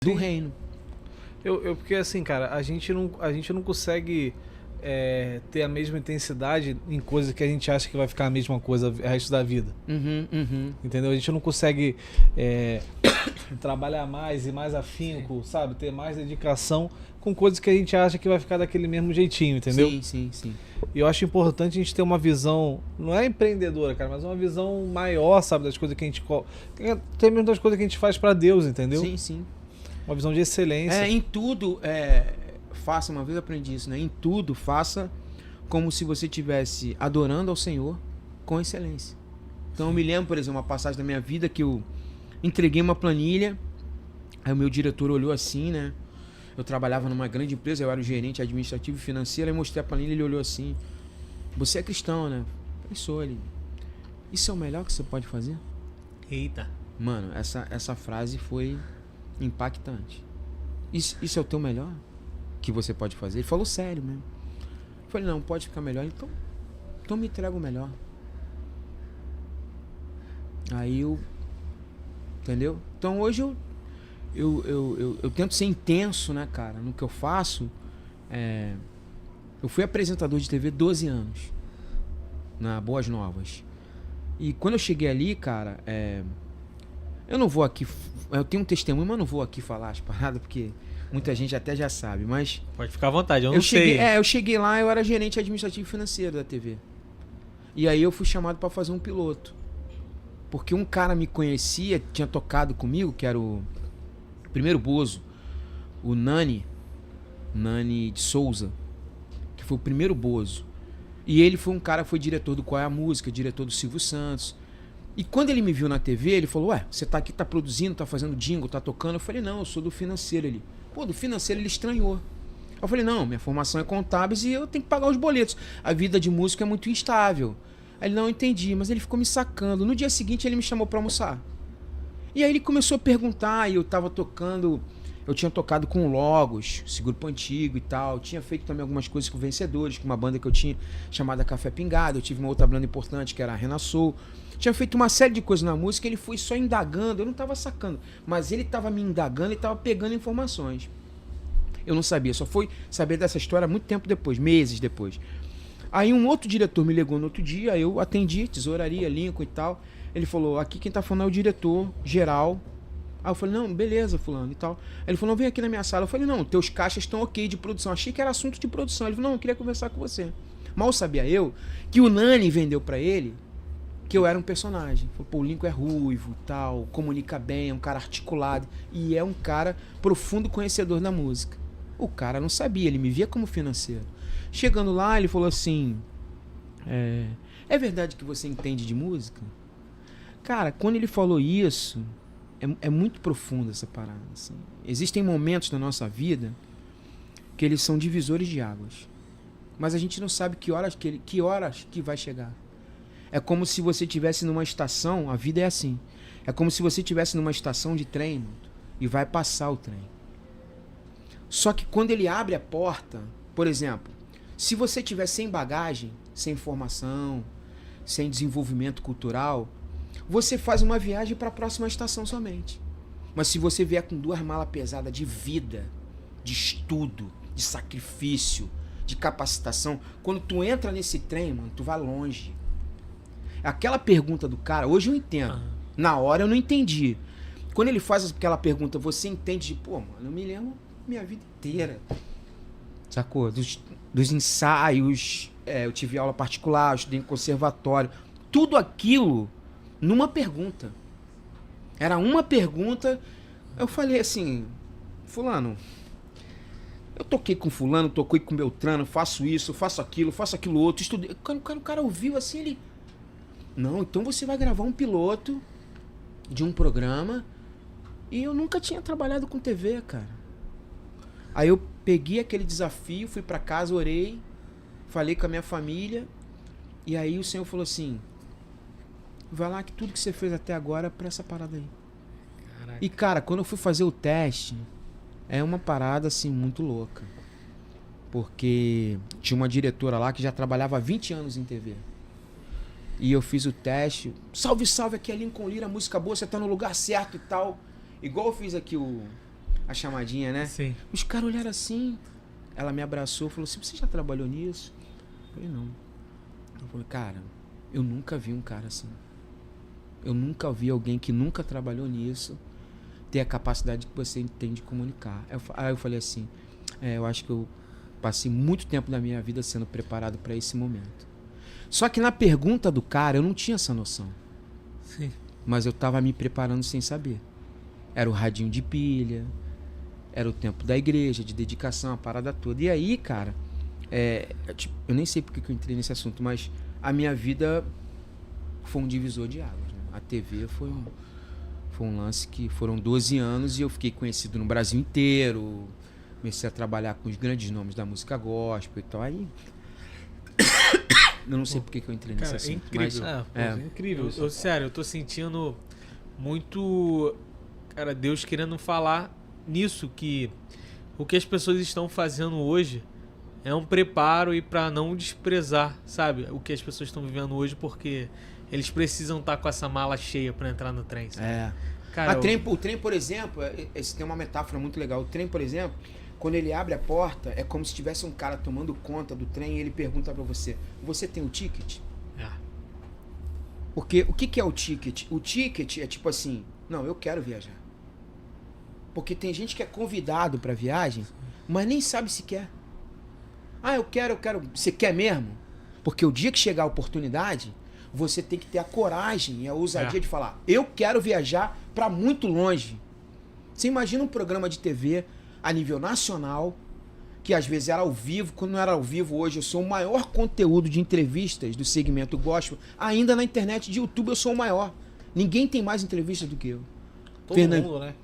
do reino. Porque assim, cara, a gente não consegue ter a mesma intensidade em coisas que a gente acha que vai ficar a mesma coisa o resto da vida. Entendeu? A gente não consegue trabalhar mais e mais afinco, sabe? Ter mais dedicação com coisas que a gente acha que vai ficar daquele mesmo jeitinho, entendeu? Sim. E eu acho importante a gente ter uma visão, não é empreendedora, cara, mas uma visão maior, sabe? Das coisas que a gente... Até mesmo das coisas que a gente faz pra Deus, entendeu? Sim. Uma visão de excelência. Em tudo, faça, uma vez eu aprendi isso, né? Em tudo, faça como se você estivesse adorando ao Senhor com excelência. Então eu me lembro, por exemplo, uma passagem da minha vida que eu entreguei uma planilha, aí o meu diretor olhou assim, né? Eu trabalhava numa grande empresa, eu era o gerente administrativo e financeiro, aí mostrei a planilha e ele olhou assim: você é cristão, né? Eu sou. Ele: isso é o melhor que você pode fazer? Eita. Mano, essa frase foi impactante. Isso é o teu melhor que você pode fazer? Ele falou sério mesmo. Eu falei: não, pode ficar melhor. Então me entrega o melhor. Aí eu... Entendeu? Então hoje eu tento ser intenso, né, cara, no que eu faço. Eu fui apresentador de TV 12 anos na Boas Novas. E quando eu cheguei ali, cara, eu não vou aqui... Eu tenho um testemunho, mas eu não vou aqui falar as paradas, porque muita gente até já sabe, mas... Pode ficar à vontade, eu não sei. Eu cheguei lá, eu era gerente administrativo e financeiro da TV. E aí eu fui chamado pra fazer um piloto. Porque um cara me conhecia, tinha tocado comigo, que era o primeiro Bozo, o Nani de Souza, que foi o primeiro Bozo. E ele foi um cara, foi diretor do Qual é a Música, diretor do Silvio Santos. E quando ele me viu na TV, ele falou: ué, você tá aqui, tá produzindo, tá fazendo jingle, tá tocando? Eu falei: não, eu sou do financeiro. Ele: pô, do financeiro. Ele estranhou. Eu falei: não, minha formação é contábeis e eu tenho que pagar os boletos. A vida de músico é muito instável. Aí ele: não, entendi, mas ele ficou me sacando. No dia seguinte ele me chamou pra almoçar. E aí ele começou a perguntar, e eu tava tocando... Eu tinha tocado com o Logos, Seguro Antigo e tal. Tinha feito também algumas coisas com Vencedores, com uma banda que eu tinha chamada Café Pingado. Eu tive uma outra banda importante que era a Renassou. Tinha feito uma série de coisas na música, ele foi só indagando. Eu não tava sacando, mas ele tava me indagando e tava pegando informações. Eu não sabia, só fui saber dessa história muito tempo depois, meses depois. Aí um outro diretor me ligou no outro dia, eu atendi, tesouraria, Lincoln e tal. Ele falou: aqui quem tá falando é o diretor geral. Aí eu falei: não, beleza, fulano e tal. Aí ele falou: vem aqui na minha sala. Eu falei: não, teus caixas estão ok de produção. Achei que era assunto de produção. Ele falou: não, eu queria conversar com você. Mal sabia eu que o Nani vendeu pra ele que eu era um personagem. Falou: pô, o Lincoln é ruivo e tal, comunica bem, é um cara articulado e é um cara profundo conhecedor da música. O cara não sabia, ele me via como financeiro. Chegando lá, ele falou assim: é verdade que você entende de música? Cara, quando ele falou isso, é muito profundo essa parada, assim. Existem momentos na nossa vida que eles são divisores de águas, mas a gente não sabe que horas que vai chegar. É como se você estivesse numa estação, a vida é assim. É como se você estivesse numa estação de trem e vai passar o trem. Só que quando ele abre a porta, por exemplo, se você tiver sem bagagem, sem formação, sem desenvolvimento cultural, você faz uma viagem para a próxima estação somente. Mas se você vier com 2 malas pesadas de vida, de estudo, de sacrifício, de capacitação, quando tu entra nesse trem, mano, tu vai longe. Aquela pergunta do cara, hoje eu entendo. Na hora eu não entendi. Quando ele faz aquela pergunta, você entende? Pô, mano, eu me lembro minha vida inteira. Sacou? Dos ensaios, eu tive aula particular, eu estudei em conservatório. Tudo aquilo numa pergunta. Era uma pergunta. Eu falei assim: fulano, eu toquei com fulano, toquei com Beltrano, faço isso, faço aquilo outro, estudei. Quando o cara ouviu assim, ele... Não, então você vai gravar um piloto de um programa. E eu nunca tinha trabalhado com TV, cara. Aí eu peguei aquele desafio, fui pra casa, orei, falei com a minha família. E aí o Senhor falou assim: vai lá que tudo que você fez até agora é pra essa parada aí. Caraca. E cara, quando eu fui fazer o teste, é uma parada assim muito louca. Porque tinha uma diretora lá que já trabalhava há 20 anos em TV. E eu fiz o teste. Salve, salve, aqui é Lincoln Lira, música boa, você tá no lugar certo e tal. Igual eu fiz aqui a chamadinha, né? Sim. Os caras olharam assim, ela me abraçou, falou assim, você já trabalhou nisso? Eu falei, não. Eu falei, cara, eu nunca vi um cara assim. Eu nunca vi alguém que nunca trabalhou nisso ter a capacidade que você tem de comunicar. Aí eu falei assim, eu acho que eu passei muito tempo da minha vida sendo preparado para esse momento. Só que na pergunta do cara, eu não tinha essa noção. Sim. Mas eu tava me preparando sem saber. Era o radinho de pilha, era o tempo da igreja, de dedicação, a parada toda. E aí, cara, eu nem sei porque que eu entrei nesse assunto, mas a minha vida foi um divisor de águas, né? A TV foi um lance que foram 12 anos e eu fiquei conhecido no Brasil inteiro. Comecei a trabalhar com os grandes nomes da música gospel e tal. Aí eu não sei porque que eu entrei nesse assunto. É incrível. Mas, é incrível. Sério, eu tô sentindo muito, cara, Deus querendo falar nisso, que o que as pessoas estão fazendo hoje é um preparo e para não desprezar, sabe? O que as pessoas estão vivendo hoje, porque eles precisam estar com essa mala cheia para entrar no trem, sabe? Cara, o trem, por exemplo, esse tem uma metáfora muito legal. O trem, por exemplo, quando ele abre a porta, é como se tivesse um cara tomando conta do trem e ele pergunta pra você, você tem o ticket? Porque o que é o ticket? O ticket é tipo assim, não, eu quero viajar. Porque tem gente que é convidado pra viagem, mas nem sabe se quer. Eu quero. Você quer mesmo? Porque o dia que chegar a oportunidade, você tem que ter a coragem e a ousadia de falar, eu quero viajar pra muito longe. Você imagina um programa de TV a nível nacional, que às vezes era ao vivo, quando não era ao vivo hoje, eu sou o maior conteúdo de entrevistas do segmento gospel, ainda na internet de YouTube eu sou o maior. Ninguém tem mais entrevistas do que eu. Todo mundo, né?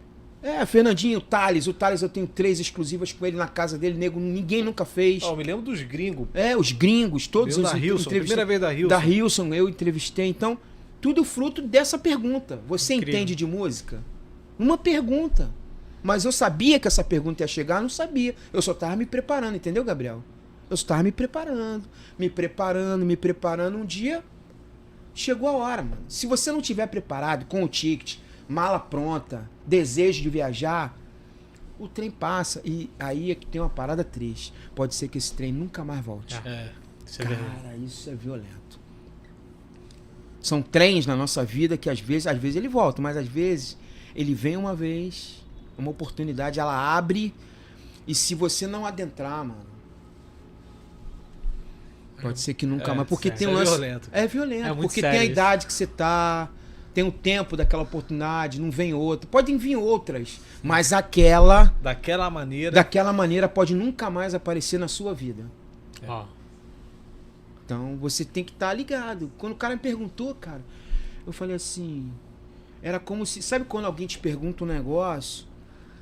Fernandinho, o Thales eu tenho 3 exclusivas com ele na casa dele, nego, ninguém nunca fez. Eu me lembro dos gringos. Os gringos, todos da Hilson, primeira vez da Hilson. Da Hilson eu entrevistei, então, tudo fruto dessa pergunta. Você entende de música? Uma pergunta. Mas eu sabia que essa pergunta ia chegar, não sabia. Eu só tava me preparando, entendeu, Gabriel? Eu só tava me preparando. Um dia, chegou a hora, mano. Se você não tiver preparado com o ticket, mala pronta, desejo de viajar, o trem passa. E aí é que tem uma parada triste. Pode ser que esse trem nunca mais volte. Isso é Cara, verdade. isso é violento. São trens na nossa vida que às vezes ele volta, mas às vezes ele vem uma vez, uma oportunidade, ela abre, e se você não adentrar, mano, pode ser que nunca mais. Porque tem um lance. Violento. É violento. É muito porque sério tem a idade que você tá, tem o tempo daquela oportunidade, não vem outra. Podem vir outras, mas Daquela maneira pode nunca mais aparecer na sua vida. Ó, Então você tem que estar ligado. Quando o cara me perguntou, cara, eu falei assim, era como se, sabe quando alguém te pergunta um negócio,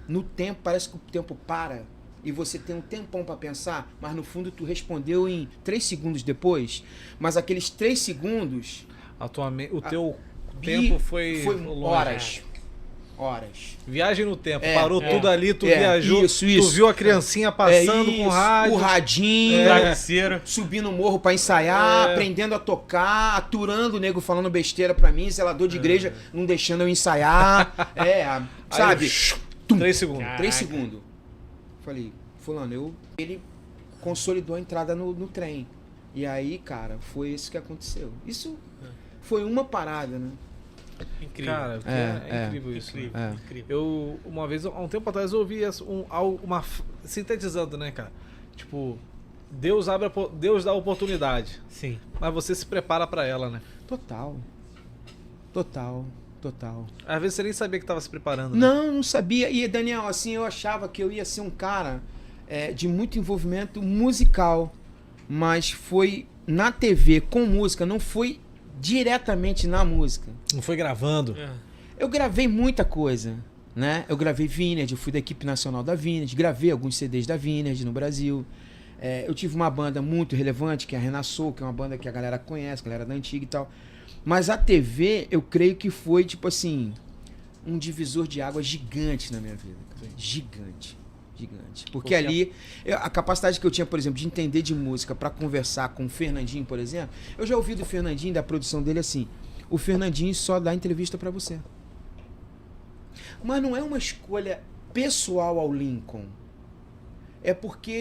no tempo parece que o tempo para e você tem um tempão pra pensar, mas no fundo tu respondeu em 3 segundos depois, mas aqueles 3 segundos o teu tempo foi longe. Horas. Viagem no tempo. Parou tudo ali, tu viajou. Isso. Tu viu a criancinha passando com o rádio. O radinho. travesseiro. Subindo o morro pra ensaiar, aprendendo a tocar, aturando o nego falando besteira pra mim, zelador de igreja não deixando eu ensaiar. Sabe? 3 segundos. Caraca. 3 segundos. Falei, fulano, ele consolidou a entrada no trem. E aí, cara, foi isso que aconteceu. Isso foi uma parada, né? Incrível. Cara, é incrível isso. Incrível, incrível. Eu, uma vez, há um tempo atrás, eu ouvi sintetizando, né, cara? Tipo, Deus dá oportunidade. Sim. Mas você se prepara pra ela, né? Total. Às vezes você nem sabia que tava se preparando. Né? Não sabia. E, Daniel, assim, eu achava que eu ia ser um cara de muito envolvimento musical. Mas foi na TV, com música, não foi diretamente na música. Não foi gravando? Eu gravei muita coisa, né? Eu gravei Vineyard, eu fui da equipe nacional da Vineyard, gravei alguns CDs da Vineyard no Brasil. Eu tive uma banda muito relevante, que é a Renassou, que é uma banda que a galera conhece, a galera da antiga e tal. Mas a TV, eu creio que foi, tipo assim, um divisor de água gigante na minha vida. Gigante. Porque ali, a capacidade que eu tinha, por exemplo, de entender de música pra conversar com o Fernandinho, por exemplo, eu já ouvi do Fernandinho, da produção dele, assim, o Fernandinho só dá entrevista pra você. Mas não é uma escolha pessoal ao Lincoln é porque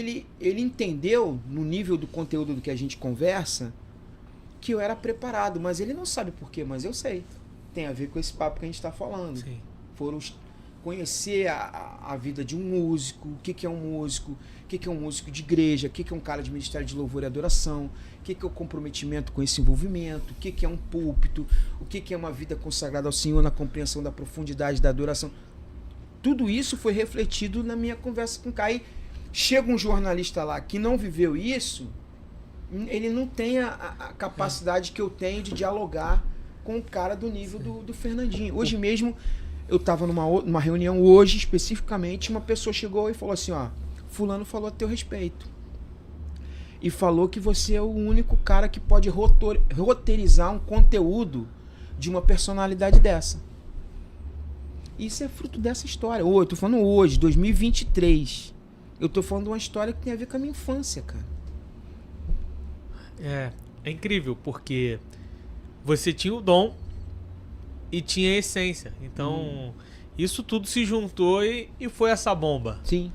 ele entendeu, no nível do conteúdo do que a gente conversa, que eu era preparado, mas ele não sabe por quê, mas eu sei. Tem a ver com esse papo que a gente está falando. Sim. Foram conhecer a vida de um músico, o que é um músico, o que é um músico de igreja, o que é um cara de ministério de louvor e adoração, o que é o comprometimento com esse envolvimento, o que é um púlpito, o que é uma vida consagrada ao Senhor na compreensão da profundidade da adoração. Tudo isso foi refletido na minha conversa com o Caio. Chega um jornalista lá que não viveu isso, ele não tem a capacidade que eu tenho de dialogar com o cara do nível do Fernandinho. Hoje mesmo, eu estava numa reunião hoje, especificamente, uma pessoa chegou e falou assim, ó, fulano falou a teu respeito. E falou que você é o único cara que pode roteirizar um conteúdo de uma personalidade dessa. Isso é fruto dessa história. Eu tô falando hoje, 2023. Eu tô falando de uma história que tem a ver com a minha infância, cara. É incrível, porque você tinha o dom e tinha a essência. Então, isso tudo se juntou e foi essa bomba. Sim.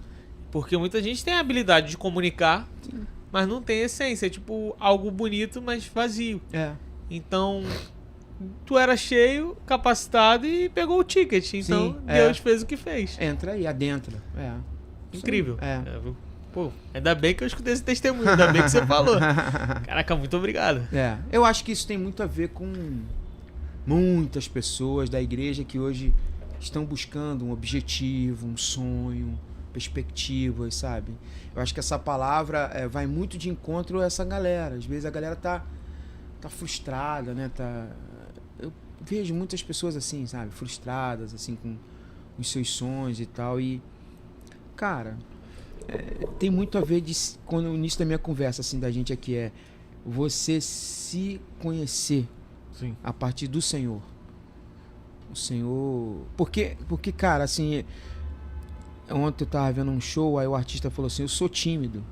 Porque muita gente tem a habilidade de comunicar, Sim. mas não tem essência. É tipo algo bonito, mas vazio. É. Então, tu era cheio, capacitado e pegou o ticket. Então, Sim, Deus fez o que fez. Entra aí, adentra. É. Incrível. É. Pô, ainda bem que eu escutei esse testemunho, ainda bem que você falou. Caraca, muito obrigado. Eu acho que isso tem muito a ver com muitas pessoas da igreja que hoje estão buscando um objetivo, um sonho, perspectivas, sabe? Eu acho que essa palavra vai muito de encontro a essa galera. Às vezes a galera tá frustrada, né? Eu vejo muitas pessoas assim, sabe? Frustradas, assim, com os seus sonhos e tal. E, cara, tem muito a ver quando o início da minha conversa, assim, da gente aqui é você se conhecer. Sim. A partir do Senhor. O Senhor... Porque, cara, assim... Ontem eu tava vendo um show, aí o artista falou assim, eu sou tímido.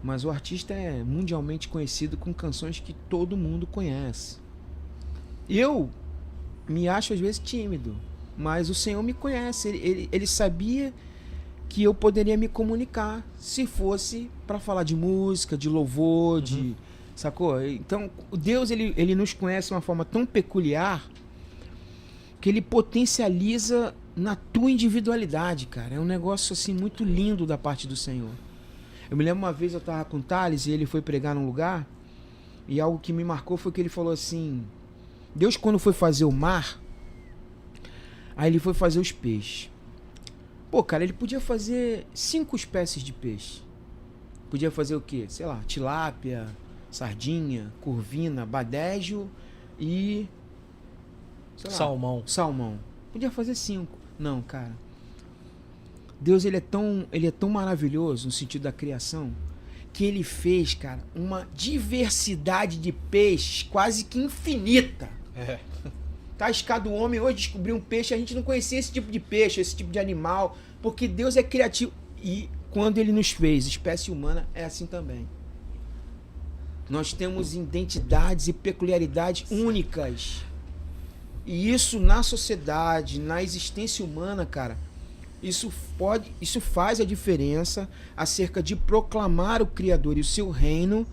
Mas o artista é mundialmente conhecido com canções que todo mundo conhece. Eu me acho às vezes tímido, mas o Senhor me conhece. Ele sabia que eu poderia me comunicar se fosse para falar de música, de louvor, de... Sacou? Então, Deus, ele nos conhece de uma forma tão peculiar que ele potencializa na tua individualidade, cara. É um negócio, assim, muito lindo da parte do Senhor. Eu me lembro uma vez, eu tava com o Thales e ele foi pregar num lugar e algo que me marcou foi que ele falou assim, Deus, quando foi fazer o mar, aí ele foi fazer os peixes. Pô, cara, ele podia fazer 5 espécies de peixe. Podia fazer o quê? Sei lá, tilápia, sardinha, curvina, badejo e... sei lá, salmão. Podia fazer 5. Não, cara. Deus, ele é tão maravilhoso no sentido da criação que ele fez, cara, uma diversidade de peixes quase que infinita. Tá escado o homem hoje descobrir um peixe, a gente não conhecia esse tipo de peixe, esse tipo de animal, porque Deus é criativo. E quando ele nos fez, espécie humana é assim também. Nós temos identidades e peculiaridades únicas. E isso na sociedade, na existência humana, cara, isso faz a diferença acerca de proclamar o Criador e o seu reino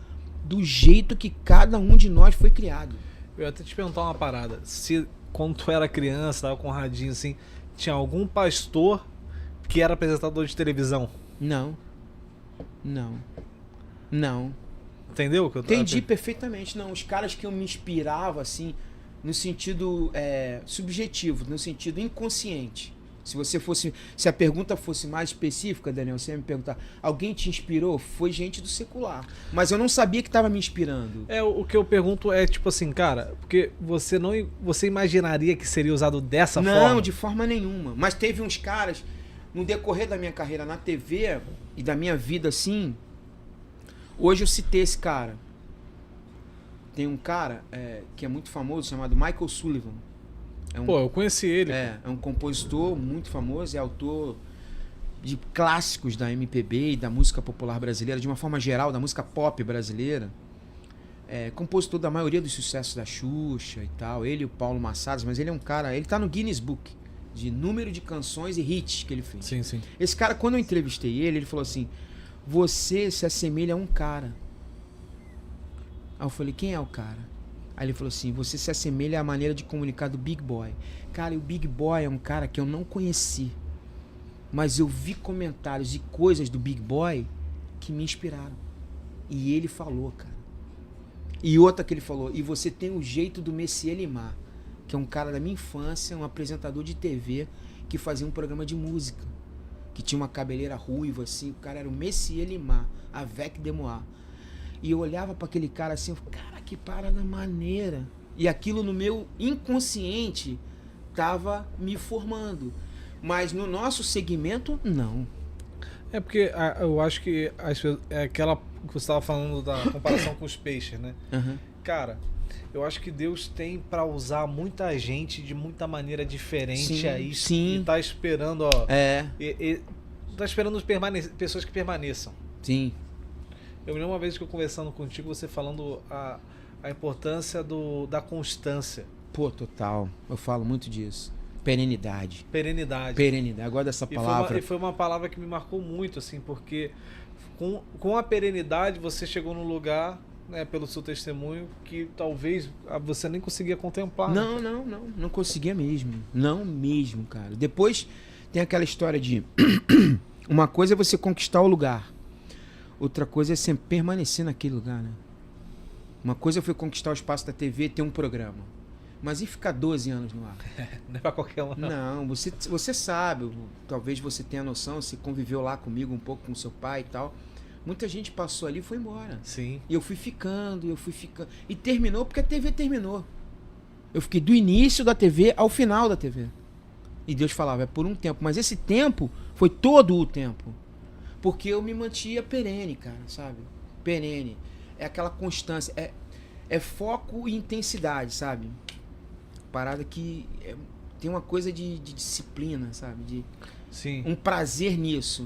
do jeito que cada um de nós foi criado. Eu ia até te perguntar uma parada. Se quando tu era criança, tava com um radinho assim, tinha algum pastor que era apresentador de televisão? Não. Entendeu o que eu tô... Entendi perfeitamente. Não, os caras que eu me inspirava, assim, no sentido subjetivo, no sentido inconsciente. Se a pergunta fosse mais específica, Daniel, você ia me perguntar, alguém te inspirou? Foi gente do secular. Mas eu não sabia que estava me inspirando. O que eu pergunto é, tipo assim, cara, porque você imaginaria que seria usado dessa forma? Não, de forma nenhuma. Mas teve uns caras, no decorrer da minha carreira na TV e da minha vida, assim, hoje eu citei esse cara. Tem um cara que é muito famoso, chamado Michael Sullivan. Eu conheci ele. É um compositor muito famoso, é autor de clássicos da MPB e da música popular brasileira, de uma forma geral, da música pop brasileira. Compositor da maioria dos sucessos da Xuxa e tal. Ele e o Paulo Massadas, mas ele é um cara... Ele tá no Guinness Book de número de canções e hits que ele fez. Sim, sim. Esse cara, quando eu entrevistei ele, ele falou assim: você se assemelha a um cara. Aí eu falei: quem é o cara? Aí ele falou assim: você se assemelha à maneira de comunicar do Big Boy. Cara, e o Big Boy é um cara que eu não conheci, mas eu vi comentários e coisas do Big Boy que me inspiraram. E ele falou, cara. E outra que ele falou: e você tem o jeito do Messias Limar, que é um cara da minha infância, um apresentador de TV que fazia um programa de música, que tinha uma cabeleira ruiva assim. O cara era o Messias Limar, avec de moi. E eu olhava para aquele cara assim, eu falei: cara, que parada maneira. E aquilo no meu inconsciente tava me formando. Mas no nosso segmento, não. É porque eu acho que é aquela que você estava falando da comparação com os peixes, né? Uhum. Cara, eu acho que Deus tem para usar muita gente de muita maneira diferente Sim, aí. sim. E tá esperando, ó. Tá esperando pessoas que permaneçam. Sim. Eu me lembro uma vez que eu conversando contigo, você falando a importância da constância. Pô, total. Eu falo muito disso. Perenidade. Perenidade. Perenidade. Agora dessa palavra. E foi uma palavra que me marcou muito, assim, porque com a perenidade você chegou num lugar, né, pelo seu testemunho, que talvez você nem conseguia contemplar. Não, né? não conseguia mesmo. Não mesmo, cara. Depois tem aquela história de uma coisa é você conquistar o lugar, outra coisa é sempre permanecer naquele lugar, né? Uma coisa foi conquistar o espaço da TV, ter um programa. Mas e ficar 12 anos no ar? Não é pra qualquer um. Não, você sabe, talvez você tenha noção, você conviveu lá comigo um pouco com seu pai e tal. Muita gente passou ali e foi embora. Sim. E eu fui ficando. E terminou porque a TV terminou. Eu fiquei do início da TV ao final da TV. E Deus falava: é por um tempo. Mas esse tempo foi todo o tempo. Porque eu me mantia perene, cara, sabe? Perene. É aquela constância. É foco e intensidade, sabe? Parada que tem uma coisa de disciplina, sabe? Sim. Um prazer nisso.